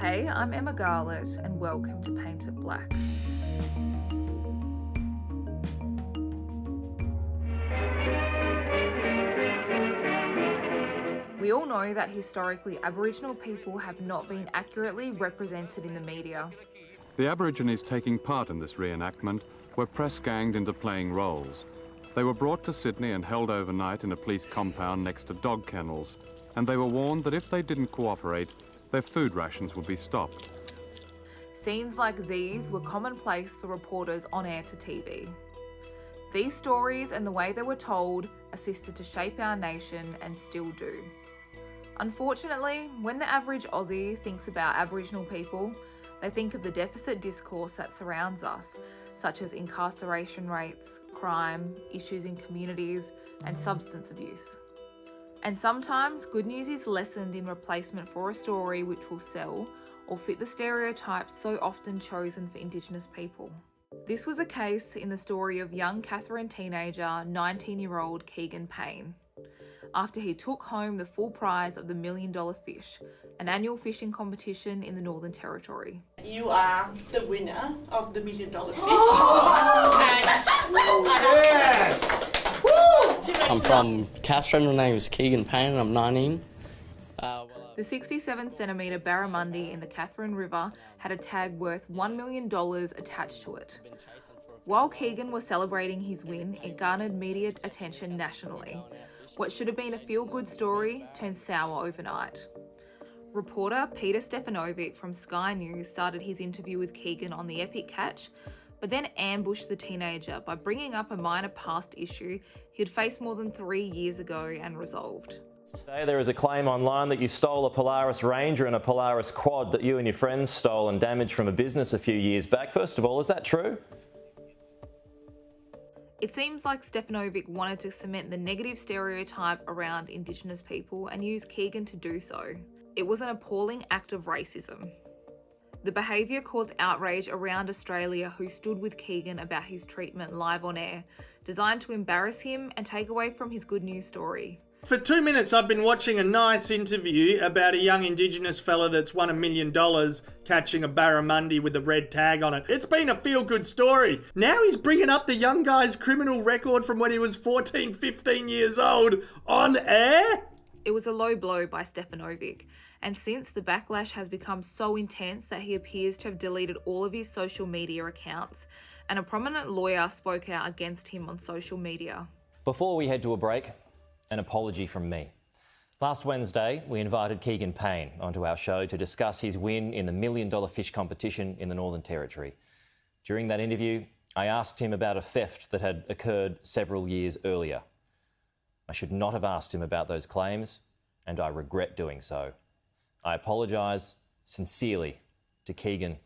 Hey, I'm Emma Garlett and welcome to It Blak. We all know that historically Aboriginal people have not been accurately represented in the media. The Aborigines taking part in this reenactment were press-ganged into playing roles. They were brought to Sydney and held overnight in a police compound next to dog kennels, and they were warned that if they didn't cooperate, their food rations would be stopped. Scenes like these were commonplace for reporters on air to TV. These stories and the way they were told assisted to shape our nation and still do. Unfortunately, when the average Aussie thinks about Aboriginal people, they think of the deficit discourse that surrounds us, such as incarceration rates, crime, issues in communities, and substance abuse. And sometimes good news is lessened in replacement for a story which will sell or fit the stereotypes so often chosen for Indigenous people. This was a case in the story of young Katherine teenager, 19-year-old Keegan Payne, after he took home the full prize of the $1 Million Fish, an annual fishing competition in the Northern Territory. You are the winner of the $1 Million Fish. Yes! I'm from Katherine, my name is Keegan Payne and I'm 19. The 67-centimetre barramundi in the Katherine River had a tag worth $1 million attached to it. While Keegan was celebrating his win, it garnered media attention nationally. What should have been a feel-good story turned sour overnight. Reporter Peter Stefanovic from Sky News started his interview with Keegan on the epic catch, but then ambushed the teenager by bringing up a minor past issue he'd faced more than 3 years ago and resolved. Today there is a claim online that you stole a Polaris Ranger and a Polaris Quad that you and your friends stole and damaged from a business a few years back. First of all, is that true? It seems like Stefanovic wanted to cement the negative stereotype around Indigenous people and use Keegan to do so. It was an appalling act of racism. The behaviour caused outrage around Australia, who stood with Keegan about his treatment live on air, designed to embarrass him and take away from his good news story. For 2 minutes, I've been watching a nice interview about a young Indigenous fella that's won $1 million catching a barramundi with a red tag on it. It's been a feel-good story. Now he's bringing up the young guy's criminal record from when he was 14, 15 years old on air? It was a low blow by Stefanovic, and since the backlash has become so intense that he appears to have deleted all of his social media accounts, and a prominent lawyer spoke out against him on social media. Before we head to a break, an apology from me. Last Wednesday, we invited Keegan Payne onto our show to discuss his win in the $1 Million Fish competition in the Northern Territory. During that interview, I asked him about a theft that had occurred several years earlier. I should not have asked him about those claims, and I regret doing so. I apologise sincerely to Keegan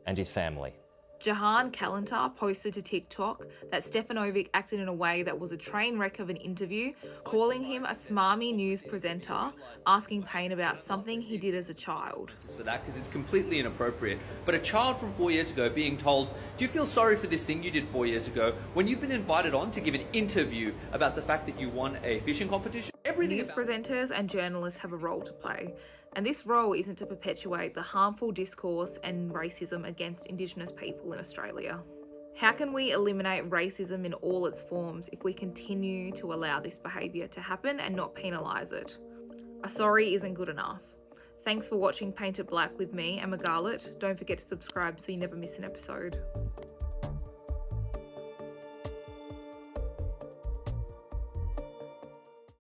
and his family. Jahan Kalantar posted to TikTok that Stefanovic acted in a way that was a train wreck of an interview, calling him a smarmy news presenter, asking Payne about something he did as a child. For that, because it's completely inappropriate. But a child from 4 years ago being told, do you feel sorry for this thing you did 4 years ago, when you've been invited on to give an interview about the fact that you won a fishing competition? News presenters and journalists have a role to play, and this role isn't to perpetuate the harmful discourse and racism against Indigenous people in Australia. How can we eliminate racism in all its forms if we continue to allow this behaviour to happen and not penalise it? A sorry isn't good enough. Thanks for watching It Blak with me, Emma Garlett. Don't forget to subscribe so you never miss an episode.